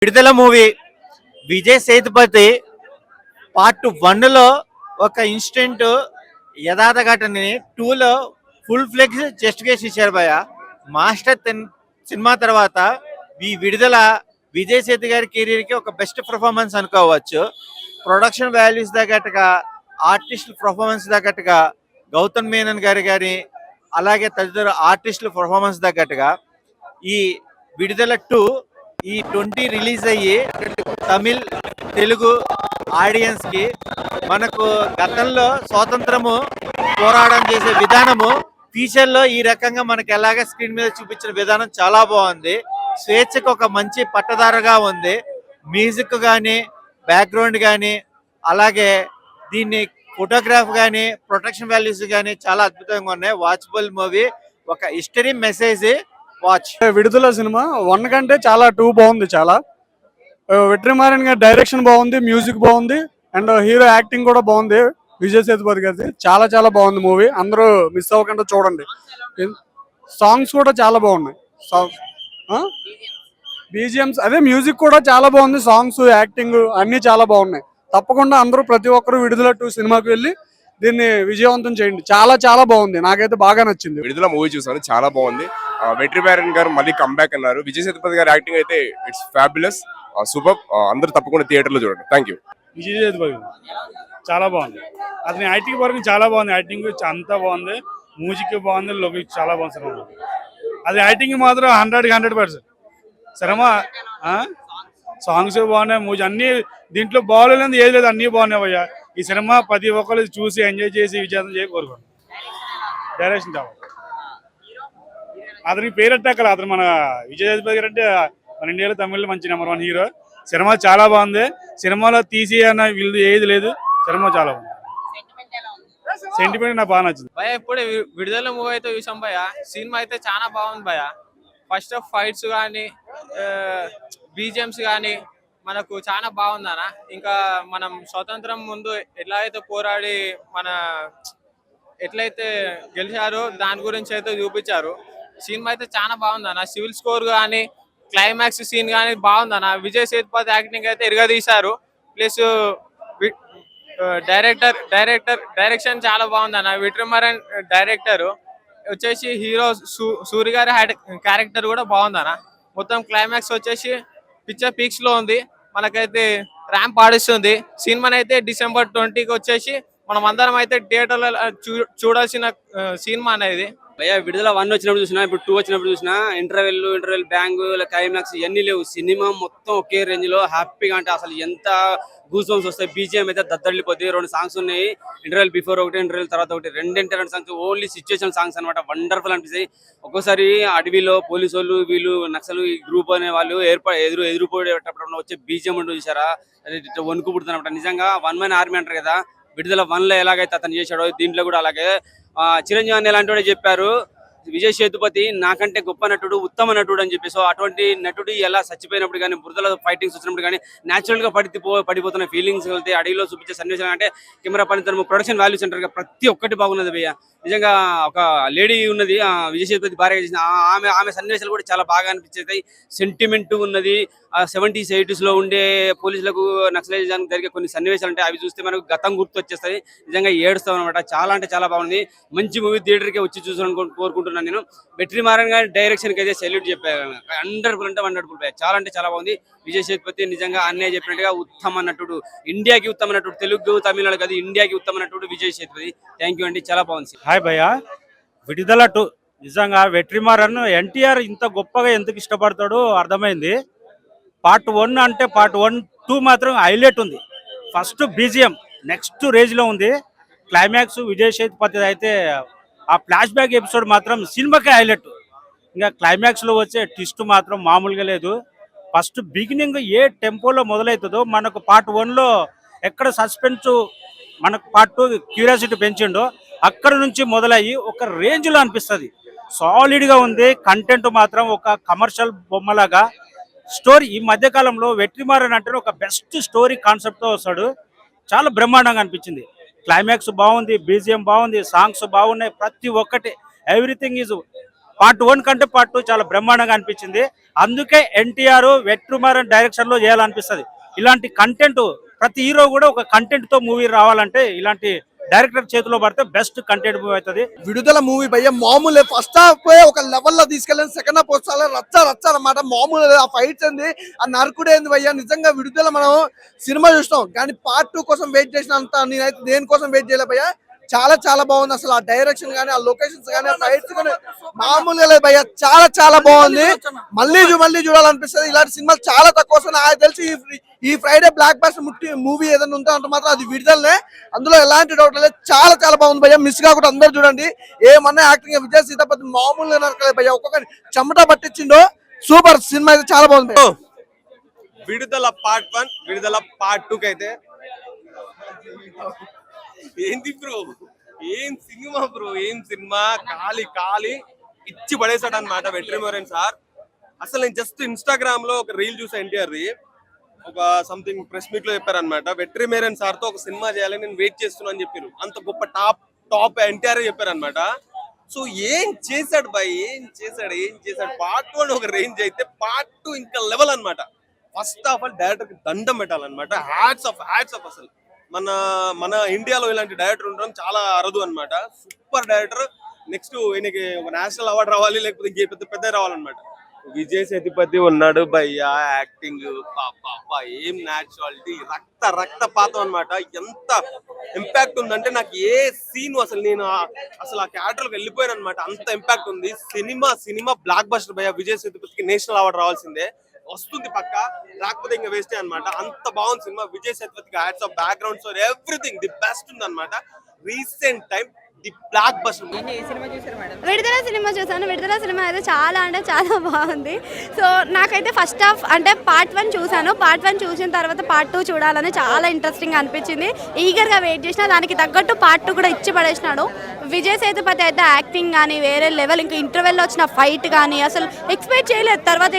విడుదల movie Vijay Sethupathi part 1లో ఒక instant యథార్థ ఘటనని 2లో ఫుల్ ఫ్లెక్స్ చెస్ట్ కేసు ఇచ్చారు భయ. మాస్టర్ సినిమా తర్వాత ఈ విడుదల విజయ్ సేతు గారి కెరీర్కి ఒక బెస్ట్ పర్ఫార్మెన్స్ అనుకోవచ్చు. ప్రొడక్షన్ వాల్యూస్ తగ్గట్టుగా, ఆర్టిస్ట్ పర్ఫార్మెన్స్ తగ్గట్టుగా, గౌతమ్ మేనన్ గారి అలాగే తదితర ఆర్టిస్టుల పర్ఫార్మెన్స్ తగ్గట్టుగా ఈ విడుదల 2 ఈ 20 రిలీజ్ అయ్యి తమిళ్ తెలుగు ఆడియన్స్ కి మనకు గతంలో స్వాతంత్రము పోరాటం చేసే విధానము ఫ్యూచర్ లో ఈ రకంగా మనకి ఎలాగ స్క్రీన్ మీద చూపించిన విధానం చాలా బాగుంది. స్వేచ్ఛకు ఒక మంచి పట్టదారగా ఉంది. మ్యూజిక్ కానీ, బ్యాక్గ్రౌండ్ కానీ, అలాగే దీన్ని ఫోటోగ్రాఫ్ కానీ, ప్రొటెక్షన్ వాల్యూస్ కానీ చాలా అద్భుతంగా ఉన్నాయి. వాచబుల్ మూవీ, ఒక హిస్టరీ మెసేజ్. వాచ్. విడుదల సినిమా 1 కంటే చాలా 2 బాగుంది. చాలా వెట్రిమారన్ గారి డైరెక్షన్ బాగుంది, మ్యూజిక్ బాగుంది, అండ్ హీరో యాక్టింగ్ కూడా బాగుంది. విజయ్ సేతుపతి గారిది చాలా చాలా బాగుంది మూవీ. అందరూ మిస్ అవ్వకుండా చూడండి. సాంగ్స్ కూడా చాలా బాగున్నాయి. బీజిఎమ్స్ అదే మ్యూజిక్ కూడా చాలా బాగుంది. సాంగ్స్, యాక్టింగ్ అన్ని చాలా బాగున్నాయి. తప్పకుండా అందరూ ప్రతి ఒక్కరు విడుదల 2 సినిమాకి వెళ్ళి దీన్ని విజయవంతం చేయండి. చాలా చాలా బాగుంది. నాకైతే బాగా నచ్చింది. విడుదల మూవీ చూసాను, చాలా బాగుంది. వెట్రిమారన్ గారు మళ్ళీ కంబ్యాక్ అన్నారు. విజయ్ సేతుపతి గారి యాక్టింగ్ అయితే ఇట్స్ ఫ్యాబులస్, సూపర్. అందరూ తప్పకుండా థియేటర్ లో చూడండి. Thank you. విజయ్ సేతుపతి చాలా బాగుంది. అతని యాక్టింగ్ వరకు చాలా బాగుంది. యాక్టింగ్ అంతా బాగుంది, మ్యూజిక్ బాగుంది, లొకేషన్ చాలా బాగుంది. అది యాక్టింగ్ మాత్రం 100% సినిమా. సాంగ్స్ బాగున్నాయి, మ్యూజిక్ అన్ని దీంట్లో బాగోలేదు ఏది లేదు, అన్ని బాగున్నాయి భయ్యా. ఈ సినిమా ప్రతి ఒక్కరు చూసి ఎంజాయ్ చేసి విజయం చేసి కోరుకోండి. డైరెక్షన్ చాలా అతనికి పేరెట్టాకల. అతను మన విజయ్ సేతుపతి గారు అంటే మన ఇండియాలో తమిళ్లో మంచి నెంబర్ 1 హీరో. సినిమా చాలా బాగుంది. సినిమాలో తీసి అన్న వీళ్ళు ఏది లేదు. సినిమా చాలా బాగుంది. సెంటిమెంట్ నాకు బాగా నచ్చింది భయ. ఇప్పుడే విడుదల మూవీ అయితే చూసాం భయ. సినిమా అయితే చాలా బాగుంది భయ. ఫస్ట్ ఆఫ్ ఫైట్స్ కానీ, బీజిఎమ్స్ కానీ మనకు చాలా బాగుంది అన్న. ఇంకా మనం స్వతంత్రం ముందు ఎట్లా అయితే పోరాడి మన ఎట్లయితే గెలిచారో దాని గురించి అయితే చూపించారు. సినిమా అయితే చాలా బాగుంది అన్న. సివిల్ స్కోర్ కానీ, క్లైమాక్స్ సీన్ కానీ బాగుంది అన్న. విజయ్ సేతుపతి యాక్టింగ్ అయితే ఇరగదీశారు. ప్లస్ డైరెక్షన్ చాలా బాగుంది అన్న. వెట్రిమారన్ డైరెక్టర్ వచ్చేసి హీరో సూరి గారి క్యారెక్టర్ కూడా బాగుంది అన్న. మొత్తం క్లైమాక్స్ వచ్చేసి పిక్చర్ పీక్స్ లో ఉంది. మనకైతే ర్యాంప్ ఆడిస్తుంది. సినిమాని అయితే December 20కి వచ్చేసి మనం అందరం అయితే థియేటర్లో చూడాల్సిన సినిమా అనేది. భయ్యా విడుదల 1 వచ్చినప్పుడు చూసినా, ఇప్పుడు 2 వచ్చినప్పుడు చూసినా, ఇంటర్వెల్ బ్యాంగ్, క్లైమాక్స్ ఇవన్నీ లేవు. సినిమా మొత్తం ఒకే రేంజ్ లో హ్యాపీగా, అంటే అసలు ఎంత గూస్ బంప్స్ వస్తాయి. బీజిఎం అయితే దద్దరిల్లిపోద్ది. 2 సాంగ్స్ ఉన్నాయి. ఇంటర్వెల్ బిఫోర్ ఒకటి, ఇంటర్వెల్ తర్వాత ఒకటి. రెండు సాంగ్స్ ఓన్లీ సిచ్యువేషన్ సాంగ్స్ అనమాట. వండర్ఫుల్ అనిపిస్తాయి. ఒక్కోసారి అడవిలో పోలీసు వాళ్ళు, వీళ్ళు నక్సలు ఈ గ్రూప్ అనే వాళ్ళు ఎదురుపోయేటప్పుడు వచ్చే బీజిఎం ఉంటూ చూసారా, వణుకు పుడుతున్నమాట. నిజంగా 1 man ఆర్మీ అంటారు కదా, విడుదల 1లో ఎలాగైతే అతను చేశాడో దీంట్లో కూడా అలాగే. చిరంజీవి అని ఎలాంటి వాడే చెప్పారు, విజయ్ సేతుపతి నాకంటే గొప్ప నటుడు, ఉత్తమ నటుడు అని చెప్పి. సో అటువంటి నటుడు ఎలా చచ్చిపోయినప్పుడు కానీ, బురదలో ఫైటింగ్స్ వచ్చినప్పుడు కానీ న్యాచురల్ గా పడిపోతున్న ఫీలింగ్స్ వెళ్తే, అడవిలో చూపించే సన్నివేశాలు అంటే కెమెరా పనితనం, ప్రొడక్షన్ వాల్యూస్ అంటారు, ప్రతి ఒక్కటి బాగున్నది భయ్య. నిజంగా ఒక లేడీ ఉన్నది, విజయ్ సేతుపతి భార్యగా చేసిన ఆమె సన్నివేశాలు కూడా చాలా బాగా అనిపించేది. సెంటిమెంట్ ఉన్నది. 70s 80s లో ఉండే పోలీసులకు నక్సలైజానికి జరిగే కొన్ని సన్నివేశాలు అంటే అవి చూస్తే మనకు గతం గుర్తు వచ్చేస్తాయి. నిజంగా ఏడుస్తాం అనమాట. చాలా అంటే చాలా బాగుంది. మంచి మూవీ థియేటర్కి వచ్చి చూసాను కోరుకుంటున్నాను నేను. వెట్రిమారన్ గారి డైరెక్షన్ కి అయితే సెల్యూట్ చెప్పాను. 100% చాలా అంటే చాలా బాగుంది. విజయ్ సేతుపతి నిజంగా అన్నయ్య చెప్పినట్టుగా ఉత్తమ నటుడు, ఇండియాకి ఉత్తమ నటుడు, తెలుగు తమిళనాడు కాదు ఇండియాకి ఉత్తమ నటుడు విజయ్ సేతుపతి. థ్యాంక్ యూ అండి, చాలా బాగుంది. హాయ్ భయ్య. విడుదల 2 నిజంగా వెట్రిమారన్ ఎన్టీఆర్ ఇంత గొప్పగా ఎందుకు ఇష్టపడతాడో అర్థమైంది. పార్ట్ 1 అంటే పార్ట్ 1, 2 మాత్రం హైలైట్ ఉంది. ఫస్ట్ బీజిఎం నెక్స్ట్ రేంజ్ లో ఉంది. క్లైమాక్స్ విజయ్ సేతుపతి అయితే ఆ ఫ్లాష్ బ్యాక్ ఎపిసోడ్ మాత్రం సినిమాకే హైలైట్. ఇంకా క్లైమాక్స్ లో వచ్చే ట్విస్ట్ మాత్రం మామూలుగా లేదు. ఫస్ట్ బిగినింగ్ ఏ టెంపోలో మొదలవుతుందో, మనకు పార్ట్ 1లో ఎక్కడ సస్పెన్స్, మనకు పార్ట్ 2 క్యూరియాసిటీ పెంచిండో అక్కడ నుంచి మొదలయ్యి ఒక రేంజ్లో అనిపిస్తుంది. సాలిడ్గా ఉంది. కంటెంట్ మాత్రం ఒక కమర్షియల్ బొమ్మలాగా. స్టోరీ ఈ మధ్యకాలంలో వెట్రిమారన్ అంటే ఒక బెస్ట్ స్టోరీ కాన్సెప్ట్తో వస్తాడు. చాలా బ్రహ్మాండంగా అనిపించింది. క్లైమాక్స్ బాగుంది, బీజిఎం బాగుంది, సాంగ్స్ బాగున్నాయి, ప్రతి ఒక్కటి ఎవ్రీథింగ్ ఈజ్ పార్ట్ 1 కంటే పార్ట్ 2 చాలా బ్రహ్మాండంగా అనిపించింది. అందుకే ఎన్టీఆర్ వెట్రిమారన్ డైరెక్షన్ లో చేయాలనిపిస్తుంది. ఇలాంటి కంటెంట్ ప్రతి హీరో కూడా ఒక కంటెంట్ తో మూవీ రావాలంటే ఇలాంటి డైరెక్టర్ చేతిలో పడితే బెస్ట్ కంటెంట్ మూవీ అవుతుంది. విడుదల మూవీ భయ్య మామూలు ఫస్ట్ హాఫ్ ఒక లెవెల్లో తీసుకెళ్ళిన సెకండ్ హాఫ్ వచ్చాలి రచ్చ అనమాట. మామూలు ఆ ఫైట్స్ ఏంది, ఆ నరకుడు ఏంది భయ్య. నిజంగా విడుదల మనం సినిమా చూస్తాం కానీ పార్ట్ 2 కోసం వెయిట్ చేసినంత నేనైతే దేనికోసం వెయిట్ చేయలే భయ్య. చాలా బాగుంది. అసలు ఆ డైరెక్షన్ కానీ, ఆ లొకేషన్స్ కానీ, ఆ ఫైట్స్ కానీ మామూలుగా లేదు భయ్య. చాలా బాగుంది. మళ్ళీ చూడాలనిపిస్తుంది. ఇలాంటి సినిమాలు చాలా తక్కువ వస్తాయి. నాకు తెలిసి ఈ ఫ్రైడే బ్లాక్ బస్టర్ మూవీ ఏదైనా ఉంటే అంటే మాత్రం అది విడుదలనే. అందులో ఎలాంటి డౌట్ లేదు. చాలా బాగుంది భయ్య. మిస్ కాకుండా అందరు చూడండి. ఏమన్నా యాక్టింగ్ విజయ్ సీతాపతి మామూలుగా నరకలేదు భయ్య. ఒక్కొక్కరి చెమట పట్టించిండో సూపర్ సినిమా అయితే చాలా బాగుంది. విడుదల పార్ట్ 1 విడుదల పార్ట్ 2 కైతే ఏంది బ్రో, ఏం సినిమా బ్రో, ఏం సినిమా. ఖాళీ ఇచ్చి పడేశాడు అనమాట వెట్రిమారన్ సార్. అసలు నేను జస్ట్ ఇన్స్టాగ్రామ్ లో ఒక రీల్ చూసా ఎన్టీఆర్ ది. ఒక సంథింగ్ ప్రెస్ మీట్ లో చెప్పారనమాట, వెట్రిమారన్ సార్ తో ఒక సినిమా చేయాలని నేను వెయిట్ చేస్తున్నా అని చెప్పారు. అంత గొప్ప టాప్ ఎన్టీఆర్ చెప్పారనమాట. సో ఏం చేశాడు బాయ్, ఏం చేశాడు. పార్ట్ 1 ఒక రేంజ్ అయితే పార్ట్ 2 ఇంకా లెవెల్ అనమాట. ఫస్ట్ ఆఫ్ ఆల్ డైరెక్టర్ కి దండం పెట్టాలన్నమాట. హ్యాట్స్ ఆఫ్ అసలు మన ఇండియాలో ఇలాంటి డైరెక్టర్ ఉండడం చాలా అరుదు అన్నమాట. Super director. నెక్స్ట్ ఈయనకి ఒక నేషనల్ అవార్డు రావాలి, లేకపోతే ఇంకే పెద్ద రావాలన్నమాట. విజయ్ సేతుపతి ఉన్నాడు భయ్యా. యాక్టింగ్ పాప ఏం న్యాచురాలిటీ, రక్తపాతం అన్నమాట. ఎంత ఇంపాక్ట్ ఉందంటే నాకు ఏ సీన్ నేను అసలు ఆ క్యారెక్టర్ లోకి వెళ్ళిపోయాను అనమాట. అంత ఇంపాక్ట్ ఉంది. సినిమా బ్లాక్ బస్టర్ భయ్యా. విజయ్ సేతుపతికి నేషనల్ అవార్డు రావాల్సిందే, వస్తుంది పక్క, రాకపోతే ఇంకా వేస్టే అనమాట. అంత బాగుంది సినిమా. విజయ్ సేతుపతికి hats off, background story, everything the best ఉంది అనమాట. Recent time the blockbuster. Vidudala సినిమా చూసాను. విడుదల సినిమా అయితే చాలా బాగుంది. సో నాకైతే ఫస్ట్ హాఫ్ అంటే పార్ట్ 1 చూసాను. పార్ట్ 1 చూసిన తర్వాత పార్ట్ 2 చూడాలని చాలా ఇంట్రెస్టింగ్ అనిపించింది. ఈగర్గా వెయిట్ చేసిన, దానికి తగ్గట్టు పార్ట్ 2 కూడా ఇచ్చి పడేసినాడు. విజయ్ సేతుపతి అయితే యాక్టింగ్ కానీ వేరే లెవెల్. ఇంకా ఇంటర్వెల్లో వచ్చిన ఫైట్ కానీ అసలు ఎక్స్పెక్ట్ చేయలేదు. తర్వాత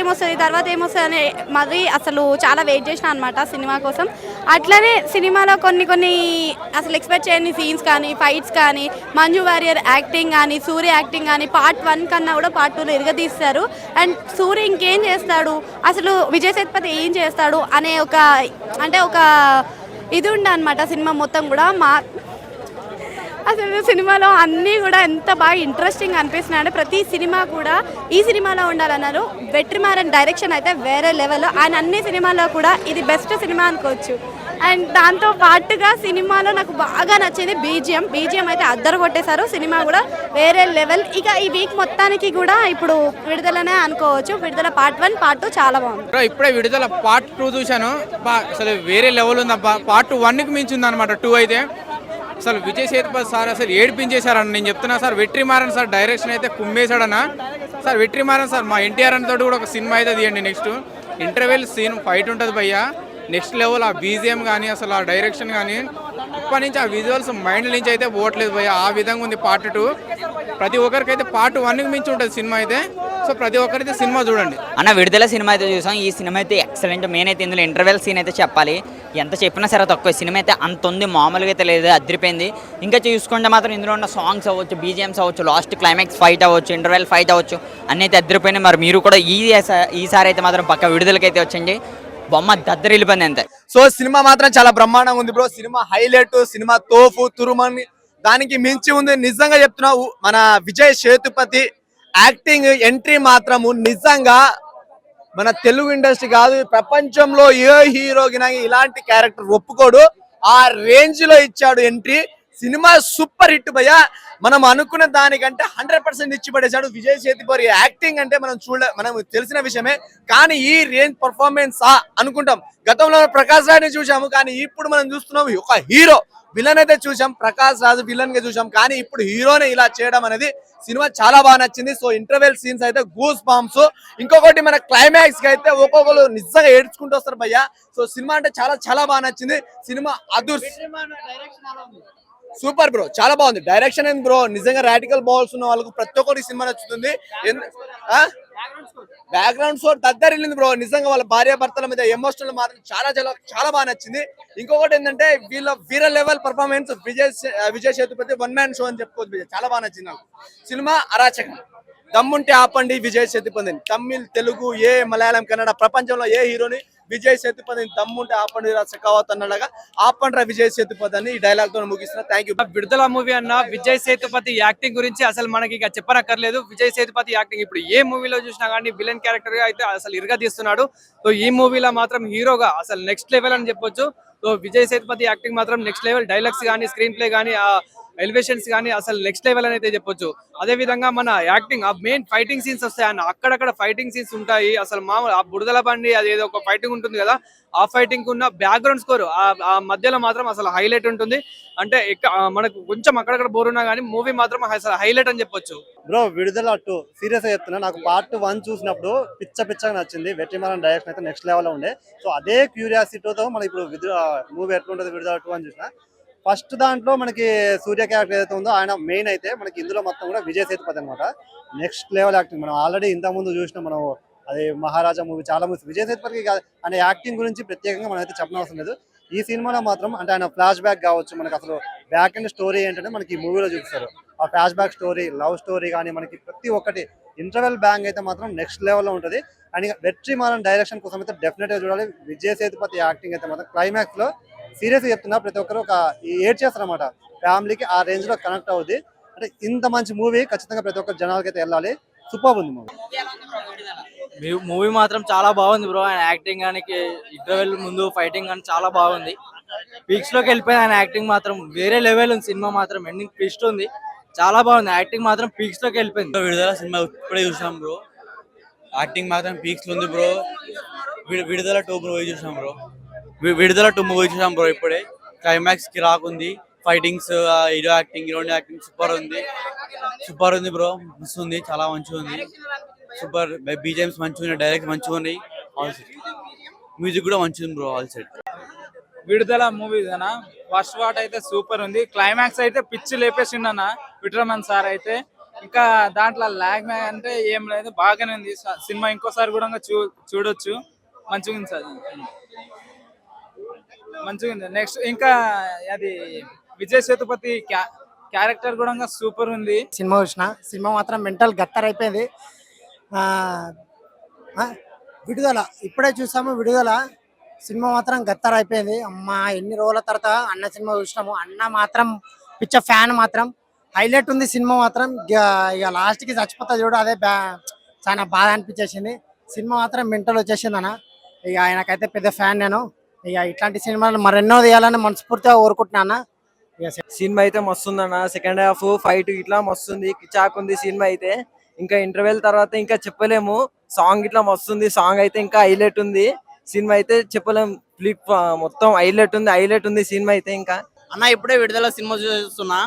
ఏమొస్తుంది అని మరి అసలు చాలా వెయిట్ చేసిన అనమాట సినిమా కోసం. అట్లనే సినిమాలో కొన్ని అసలు ఎక్స్పెక్ట్ చేయని సీన్స్ కానీ, ఫైట్స్ కానీ, మంజు వారియర్ యాక్టింగ్ కానీ, సూర్య యాక్టింగ్ కానీ పార్ట్ 1 కన్నా కూడా పార్ట్ 2లో ఇరగదీస్తారు. అండ్ సూర్య ఇంకేం చేస్తాడు, అసలు విజయ్ సేతుపతి ఏం చేస్తాడు అనే ఒక ఇది ఉండే అనమాట సినిమా మొత్తం కూడా. అసలు సినిమాలో అన్నీ కూడా ఎంత బాగా ఇంట్రెస్టింగ్ అనిపిస్తున్నాయి. ప్రతి సినిమా కూడా ఈ సినిమాలో ఉండాలన్నారు. వెట్రిమారన్ డైరెక్షన్ అయితే వేరే లెవెల్. ఆయన అన్ని సినిమాల్లో కూడా ఇది బెస్ట్ సినిమా అనుకోవచ్చు. అండ్ దాంతో పాటుగా సినిమాలో నాకు బాగా నచ్చింది బీజిఎం అయితే అద్దరు కొట్టేశారు. సినిమా కూడా వేరే లెవెల్. ఇక ఈ వీక్ మొత్తానికి కూడా ఇప్పుడు విడుదలనే అనుకోవచ్చు. విడుదల పార్ట్ 1 పార్ట్ 2 చాలా బాగుంది. ఇప్పుడే విడుదల పార్ట్ 2 చూశాను. అసలు వేరే లెవెల్ ఉందబ్బా. పార్ట్ 1కి మించి ఉందన్నమాట 2 అయితే. అసలు విజయ్ సేతుపతి సార్ అసలు ఏడిపించేశారని నేను చెప్తున్నా సార్. వెట్రిమారన్ సార్ డైరెక్షన్ అయితే కుమ్మేశాడన్న సార్. వెట్రిమారన్ సార్ మా ఎన్టీఆర్ అని తోటి కూడా ఒక సినిమా అయితే తీయండి. నెక్స్ట్ ఇంటర్వెల్ సీన్ ఫైట్ ఉంటుంది భయ్యా, నెక్స్ట్ లెవెల్. ఆ బీజిఎం కానీ అసలు ఆ డైరెక్షన్ కానీ ఇప్పటి నుంచి ఆ విజువల్స్ మైండ్ నుంచి అయితే పోవట్లేదు భయ్యా. ఆ విధంగా ఉంది పార్ట్ 2. ప్రతి ఒక్కరికైతే పార్ట్ 1కి మించి ఉంటుంది సినిమా అయితే. సో ప్రతి ఒక్కరైతే సినిమా చూడండి అన్న. విడుదల సినిమా అయితే చూసాం. ఈ సినిమా అయితే ఎక్సలెంట్. మెయిన్ అయితే ఇందులో ఇంటర్వెల్ సీన్ అయితే చెప్పాలి. ఎంత చెప్పినా సరే తక్కువ. సినిమా అయితే అంత ఉంది, మామూలుగా అయితే లేదు, అదిరిపోయింది. ఇంకా చూసుకుంటే మాత్రం ఇందులో ఉన్న సాంగ్స్ అవ్వచ్చు, బీజిఎమ్స్ అవ్వచ్చు, లాస్ట్ క్లైమాక్స్ ఫైట్ అవ్వచ్చు, ఇంటర్వెల్ ఫైట్ అవ్వచ్చు, అన్నీ అయితే అదిరిపోయినాయి. మరి మీరు కూడా ఈసారి అయితే మాత్రం పక్క విడుదలకైతే వచ్చండి. బొమ్మ దద్దరిల్లిపోయింది అంతే. సో సినిమా మాత్రం చాలా బ్రహ్మాండంగా ఉంది బ్రో. సినిమా హైలైట్, సినిమా తోపు తురుమని దానికి మించి ఉంది. నిజంగా చెప్తున్నావు, మన విజయ్ సేతుపతి యాక్టింగ్ ఎంట్రీ మాత్రము నిజంగా మన తెలుగు ఇండస్ట్రీ కాదు, ప్రపంచంలో ఏ హీరోకి ఇలాంటి క్యారెక్టర్ ఒప్పుకోడు. ఆ రేంజ్ లో ఇచ్చాడు ఎంట్రీ. సినిమా సూపర్ హిట్ భయ్యా. మనం అనుకున్న దానికంటే 100% ఇచ్చి పడేశాడు విజయ్ సేతుపతి. యాక్టింగ్ అంటే మనం తెలిసిన విషయమే, కానీ ఈ రేంజ్ పర్ఫార్మెన్స్ అనుకుంటాం. గతంలో ప్రకాష్ రాజ్ని చూసాము, కానీ ఇప్పుడు మనం చూస్తున్నాం ఒక హీరో విలన్ అయితే చూసాం. ప్రకాష్ రాజ్ విలన్ గా చూసాం, కానీ ఇప్పుడు హీరోనే ఇలా చేయడం అనేది సినిమా చాలా బాగా నచ్చింది. సో ఇంటర్వెల్ సీన్స్ అయితే గూస్ బాంబ్స్. ఇంకొకటి మన క్లైమాక్స్ కి అయితే ఒక్కొక్కరు నిజంగా ఏడ్చుకుంటూ వస్తారు భయ్యా. సో సినిమా అంటే చాలా బాగా నచ్చింది. సినిమా సూపర్ బ్రో, చాలా బాగుంది. డైరెక్షన్ ఏంది బ్రో, నిజంగా రాడికల్ బాల్స్ ఉన్న వాళ్ళకు ప్రతి ఒక్కరికి సినిమా నచ్చుతుంది. బ్యాక్గ్రౌండ్ స్కోర్ దద్దరిల్లింది బ్రో. నిజంగా వాళ్ళ భార్యాభర్తల మీద ఎమోషనల్ మాత్రం చాలా బాగా నచ్చింది. ఇంకొకటి ఏంటంటే వీర level performance. Vijay Sethupathi 1 man show అని చెప్పుకోవచ్చు. చాలా బాగా నచ్చింది నాకు సినిమా. అరాచకం దమ్ముంటే ఆపండి విజయ్ సేతుపతిని. తమిళ్, తెలుగు, మలయాళం, కన్నడ ప్రపంచంలో ఏ హీరోని విజయ్ సేతుపతిని దమ్ముంటే ఆపండి రా శెఖావత్ అన్నలాగా ఆపండి రా విజయ్ సేతుపతి అని ఈ డైలాగ్ తో ముగిస్తున్నా. Thank you. విడుదల మూవీ అన్న విజయ్ సేతుపతి యాక్టింగ్ గురించి అసలు మనకి ఇక చెప్పనక్కర్లేదు. విజయ్ సేతుపతి యాక్టింగ్ ఇప్పుడు ఏ మూవీలో చూసినా కానీ విలన్ క్యారెక్టర్ గా అయితే అసలు ఇరగదీస్తున్నాడు. సో ఈ మూవీలో మాత్రం హీరోగా అసలు నెక్స్ట్ లెవెల్ అని చెప్పొచ్చు. సో విజయ్ సేతుపతి యాక్టింగ్ మాత్రం నెక్స్ట్ లెవెల్. డైలాగ్స్ కానీ, స్క్రీన్ ప్లే కానీ, ఆ ఎలివేషన్స్ కానీ అసలు నెక్స్ట్ లెవెల్ అని అయితే చెప్పొచ్చు. అదే విధంగా మన యాక్టింగ్, ఆ మెయిన్ ఫైటింగ్ సీన్స్ వస్తాయి అన్న, అక్కడక్కడ ఫైటింగ్ సీన్స్ ఉంటాయి. అసలు మామూలు ఆ బుడదల బండి అది ఏదో ఒక ఫైటింగ్ ఉంటుంది కదా, ఆ ఫైటింగ్ ఉన్న బ్యాక్గ్రౌండ్ స్కోర్ ఆ మధ్యలో మాత్రం అసలు హైలైట్ ఉంటుంది. అంటే మనకు కొంచెం అక్కడక్కడ బోర్ ఉన్నా కానీ మూవీ మాత్రం అసలు హైలైట్ అని చెప్పొచ్చు. బ్రో విడుదల 2 సీరియస్ గా చెప్తున్నా, నాకు పార్ట్ 1 చూసినప్పుడు పిచ్చగా నచ్చింది. వెట్రిమారన్ డైరెక్షన్ అయితే నెక్స్ట్ లెవెల్ లో ఉండే. సో అదే క్యూరియాసిటీతో మనం ఇప్పుడు మూవీ ఎట్లుంటుంది విడుదల 2 అని చూసిన. ఫస్ట్ దాంట్లో మనకి సూర్య క్యారెక్టర్ ఏదైతే ఉందో ఆయన మెయిన్ అయితే, మనకి ఇందులో మొత్తం కూడా విజయ్ సేతుపతి అనమాట. Next level acting. మనం ఆల్రెడీ ఇంత ముందు చూసినాం, మనం అది మహారాజా మూవీ, చాలా మూవీస్ విజయ్ సేతుపతికి ఆయన యాక్టింగ్ గురించి ప్రత్యేకంగా మనం అయితే చెప్పనవసరం లేదు. ఈ సినిమాలో మాత్రం అంటే ఆయన ఫ్లాష్ బ్యాక్ కావచ్చు, మనకి అసలు బ్యాక్ అండ్ స్టోరీ ఏంటంటే మనకి ఈ మూవీలో చూపిస్తారు. ఆ flash back story, love story కానీ మనకి ప్రతి ఒక్కటి ఇంటర్వెల్ బ్యాంగ్ అయితే మాత్రం నెక్స్ట్ లెవెల్లో ఉంటుంది. అండ్ వెట్రిమారన్ డైరెక్షన్ కోసం అయితే డెఫినెట్గా చూడాలి. విజయ్ సేతుపతి యాక్టింగ్ అయితే మాత్రం క్లైమాక్స్ లో సీరియస్ చెప్తున్నా, ప్రతి ఒక్కరు ఒక ఏడ్ చేస్తారు అనమాట. ఫ్యామిలీకి ఆ రేంజ్ లో కనెక్ట్ అవుద్ది. అంటే ఇంత మంచి మూవీ ఖచ్చితంగా ప్రతి ఒక్కరు జనాలకి అయితే వెళ్ళాలి. సూపర్ ఉంది మూవీ. మూవీ మాత్రం చాలా బాగుంది బ్రో. ఆయన యాక్టింగ్ కానీ, ఇంటర్వెల్ ముందు ఫైటింగ్ కానీ చాలా బాగుంది. పీక్స్ లోకి వెళ్ళిపోయింది ఆయన యాక్టింగ్ మాత్రం వేరే లెవెల్ ఉంది. సినిమా మాత్రం ఎండింగ్ ట్విస్ట్ ఉంది, చాలా బాగుంది. యాక్టింగ్ మాత్రం పీక్స్ లోకి వెళ్ళిపోయింది. విడుదల సినిమా ఇప్పుడే చూసాం బ్రో, యాక్టింగ్ మాత్రం పీక్స్ లో ఉంది బ్రో. విడుదల 2 మూవీ చూసాం బ్రో. విడుదల 2 మూవీ చూసాం బ్రో ఇప్పుడే. క్లైమాక్స్ కి రాకుంది, ఫైటింగ్స్, హీరోయిన్ యాక్టింగ్ సూపర్ ఉంది బ్రో. మస్తు ఉంది, చాలా మంచిగా ఉంది. సూపర్ బీజిఎమ్స్ మంచిగా ఉన్నాయి, డైరెక్ట్ మంచిగా ఉన్నాయి, ఆల్ సెట్. మ్యూజిక్ కూడా మంచిగా ఉంది బ్రో, ఆల్ సెట్. విడుదల మూవీ ఫస్ట్ పార్ట్ అయితే సూపర్ ఉంది. క్లైమాక్స్ అయితే పిచ్చి లేపేసిండన్న విట్రమన్ సార్ అయితే. ఇంకా దాంట్లో లాగ్ అంటే ఏం లేదు, బాగానే ఉంది సినిమా. ఇంకోసారి కూడా చూడొచ్చు, మంచిగా ఉంది సార్, మంచిగా ఉంది. నెక్స్ట్ ఇంకా అది విజయ్ సేతుపతి క్యారెక్టర్ కూడా సూపర్ ఉంది. సినిమా చూసిన, సినిమా మాత్రం మెంటల్ గత్తర్ అయిపోయింది. విడుదల ఇప్పుడే చూసాము. విడుదల సినిమా మాత్రం గత్తర్ అయిపోయింది. అమ్మా ఎన్ని రోజుల తర్వాత అన్న సినిమా చూసినాము. అన్న మాత్రం పిచ్చ ఫ్యాన్, మాత్రం హైలైట్ ఉంది సినిమా మాత్రం. ఇక లాస్ట్ కి చచ్చిపోతా చూడు, అదే చాలా బాధ అనిపించేసింది. సినిమా మాత్రం మెంటల్ వచ్చేసింది అన్న. ఇక ఆయనకైతే పెద్ద ఫ్యాన్ నేను. ఇక ఇట్లాంటి సినిమాలు మరెన్నో తీయాలని మనస్ఫూర్తిగా కోరుకుంటున్నా. సినిమా అయితే మస్తుంది. సెకండ్ హాఫ్ ఫైట్ ఇట్లా మస్తుంది, కిచాక్ ఉంది సినిమా అయితే. ఇంకా ఇంటర్వెల్ తర్వాత ఇంకా చెప్పలేము. సాంగ్ ఇట్లా మస్తుంది, సాంగ్ అయితే ఇంకా హైలైట్ ఉంది. సినిమా అయితే చెప్పలేము, ఫ్లిప్ మొత్తం హైలైట్ ఉంది సినిమా అయితే. ఇంకా అన్న ఇప్పుడే విడుదల సినిమా చూస్తున్నా.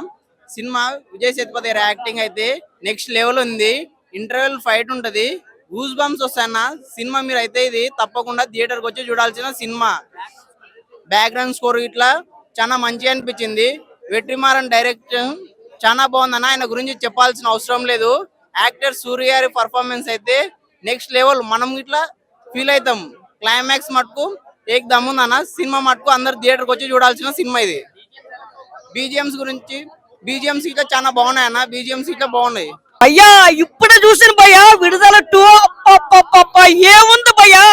సినిమా విజయ్ సేతుపతి యాక్టింగ్ అయితే నెక్స్ట్ లెవెల్ ఉంది. ఇంటర్వెల్ ఫైట్ ఉంటది, గూస్ బంప్స్ వస్తాయన్న సినిమా. మీరు అయితే ఇది తప్పకుండా థియేటర్కి వచ్చి చూడాల్సిన సినిమా. బ్యాక్గ్రౌండ్ స్కోర్ ఇట్లా చాలా మంచిగా అనిపించింది. వెట్రిమారన్ డైరెక్షన్ చాలా బాగుందన్న, ఆయన గురించి చెప్పాల్సిన అవసరం లేదు. యాక్టర్ సూర్య గారి పర్ఫార్మెన్స్ అయితే నెక్స్ట్ లెవెల్. మనం ఇట్లా ఫీల్ అవుతాం. క్లైమాక్స్ మటుకు ఏక్ దమ్ముందన్న సినిమా. మటుకు అందరు థియేటర్కి వచ్చి చూడాల్సిన సినిమా ఇది. బీజిఎంస్ గురించి, బీజిఎంస్ ఇట్లా చాలా బాగున్నాయి అన్న, బీజిఎంస్ ఇట్లా బాగున్నాయి. అయ్యా ఇప్పుడే చూసిన భయ్యా విడుదల 2. ఏముంది భయ్యా,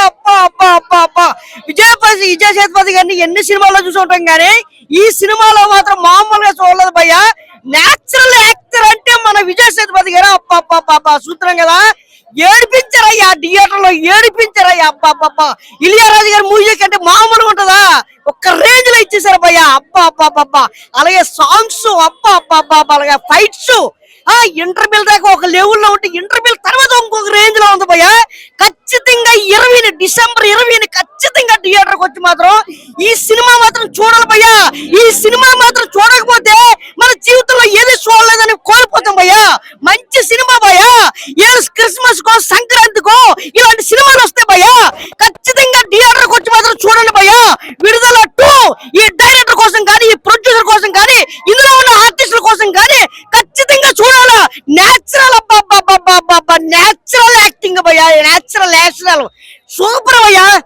విజయ్ సేతుపతి గారిని ఎన్ని సినిమాల్లో చూసి ఉంటాం కానీ ఈ సినిమాలో మాత్రం మామూలుగా చూడలేదు భయ్యా. నేచురల్ యాక్టర్ అంటే మన విజయ్ సేతుపతి గారు. సూత్రం కదా, ఏడిపించారయ్యా థియేటర్ లో, ఏడిపించారయ్యా. ఇలియారాజు గారి మ్యూజిక్ అంటే మామూలుగా ఉంటుందా, ఒక్క రేంజ్ లో ఇచ్చేసారు భయ్యా. అలాగే సాంగ్స్, అలాగే ఫైట్స్, ఇంటర్వెల్ దాకా ఒక లెవెల్లో ఉంటే ఇంటర్వెల్ తర్వాత ఇంకొక రేంజ్ లో ఉంది భయ్యా. ఖచ్చితంగా డిసెంబర్ 20 ఖచ్చితంగా థియేటర్కి వచ్చి మాత్రం ఈ సినిమా మాత్రం చూడాలి భయ్యా. ఈ సినిమా మాత్రం చూడకపోతే మన జీవితంలో ఏది చూడలేదని కోల్పోతాం భయ్యా. మంచి సినిమా భయ్యా. క్రిస్మస్ కో సంక్రాంతికో ఇలాంటి సినిమాలు వస్తాయి భయ్యా. ఖచ్చితంగా థియేటర్కి వచ్చి మాత్రం చూడండి భయ్యా. విడుదల 2 ఈ డైరెక్టర్ కోసం కానీ, ఈ ప్రొడ్యూసర్ కోసం కానీ, ఇందులో ఉన్న ఆర్టిస్టుల కోసం కానీ ఖచ్చితంగా చూడాలా. నేచురల్ నేచురల్ యాక్టింగ్ భయ్యా, నేచురల్ సూపర్ భయ్యా.